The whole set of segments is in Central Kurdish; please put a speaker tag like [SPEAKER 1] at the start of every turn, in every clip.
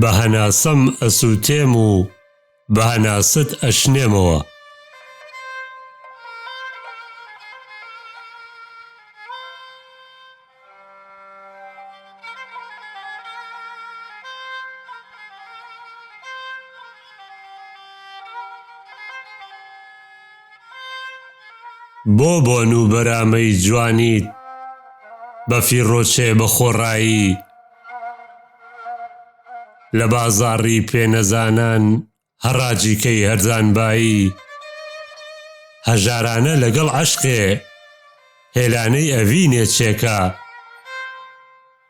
[SPEAKER 1] بە هەناسەم ئەسووتێم و بە هەناست ئەشنێمەوە. بۆ بۆن و بەرامەی جوانیت بە فیڕۆچێ بە خۆڕایی، لە بازاڕی پێنەزانان هەڕاجیکەی هەرزانبایی، هەژارانە لەگەڵ عەشقێ هێلانەی ئەڤینێ چێکە،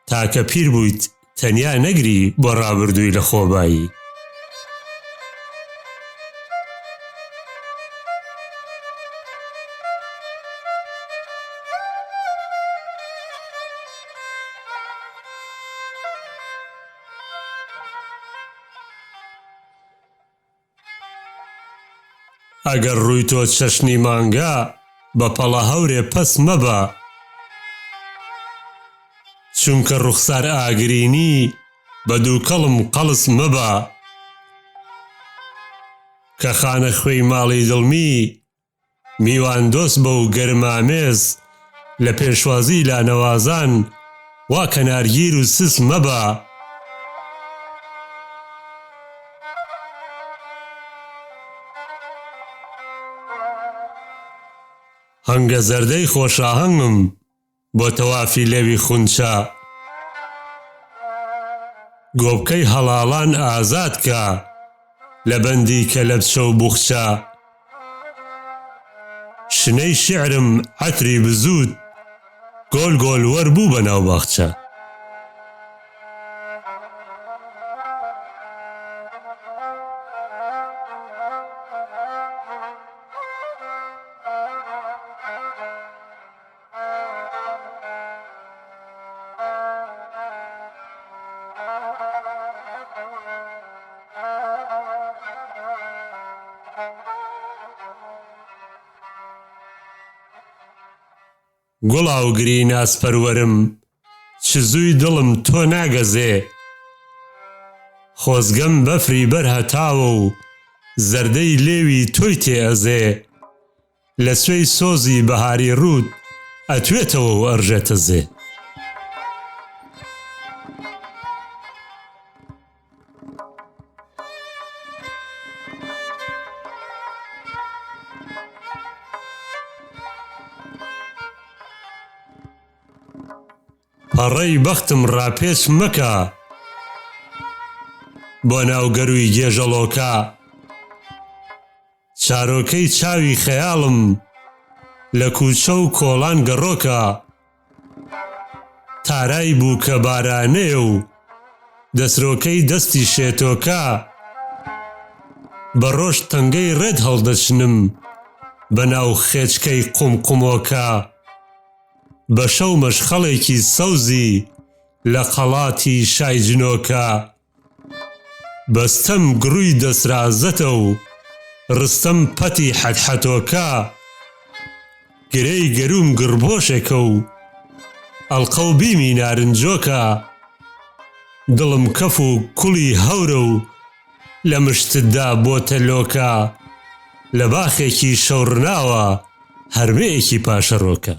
[SPEAKER 1] تاکە پیر بوویت تەنیا نەگری بۆ ڕابردووی لە خۆبایی. ئەگەر ڕووی تۆ چەشنی مانگا بە پەڵە هەورێ پەس مەبە، چونکە ڕوخسار ئاگرینی بە دووکەڵم قەڵس مەبە، کە خانە خوێی ماڵی دڵمی میوان دۆست بە و گەرمامێز، لە پێشوازی لانەوازان وا کەنارگیر و سس مەبە. هەنگە زەردەی خۆشاهەنگم بۆ تەوافی لێوی خونچە، گۆبکەی هەڵاڵان ئازاد کە لە بەندی کەلەپچە و بوخچە، شنەی شیعرم عەتری بزوت گۆل گۆل وەربوو بەناو باخچە. گوڵا و گری ناسپەروەرم چ زووی دڵم تۆ ناگەزێ، خۆزگەم بەفری بەر هەتاوە و زەردەی لێوی تۆی تێ ئەزێ، لە سوێی سۆزی بەهاری ڕوود ئەتوێتەوە و ئەڕژێتە زێ. پەڕەی بەختم ڕاپێچ مەکە بۆ ناو گەروی گێژەڵۆکە، چارۆکەی چاوی خەیاڵم لە کووچە و کۆڵان گەڕۆکە، تارای بوو کە بارانەیە و دەسرۆکەی دەستی شێتۆکە، بە ڕۆژ تەنگەی ڕێت هەڵدەچنم بە ناو خێچکەی قومقومۆکە، بە شەو مەشخەڵێکی سەوزی لە قەڵاتی شای جنۆکە، بەستەم گڕووی دەسرازەتە و ڕستەم پەتی حەتحەتۆکە، گرەی گەروم گڕبۆشێکە و ئەڵقە و بیمی نارنجۆکە، دڵم کەف و کوڵی هەورە و لە مشتتدا بۆتە لۆکە، لە باخێکی شەوڕناوە هەرمەیەکی پاشەڕۆکە.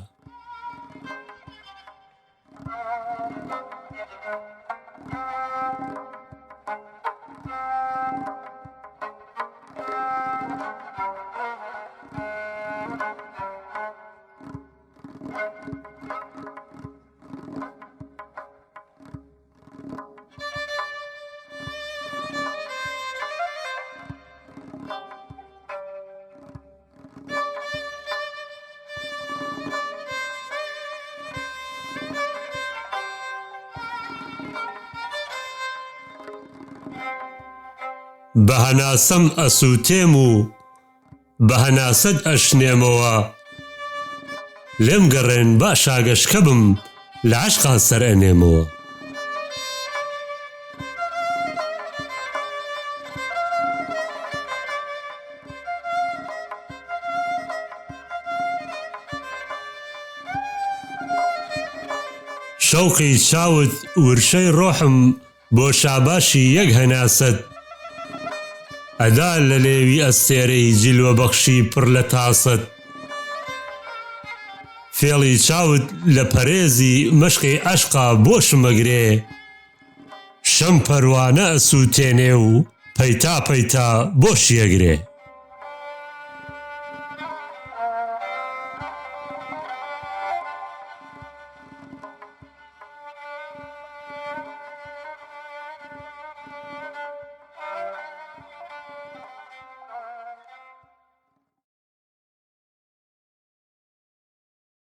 [SPEAKER 1] بە هەناسەم ئەسووتێم و بە هەناست ئەشنێمەوە، لێم گەڕێن باش ئاگەشکە بم لە عەشقا سەر ئەنێمەوە. شەوقی چاوت ورشەی ڕۆحم بۆ شاباشی یەک هەناست ئەدا لە لێوی ئەستێرەی جیلوە بەخشی پڕ لە تاست فێڵی چاوت لە پەرێزی مەشقی عەشقا بۆشمەگرێ شەم پەروانە ئەسووتێنێ و پەیتا پەیتا بۆشیەگرێ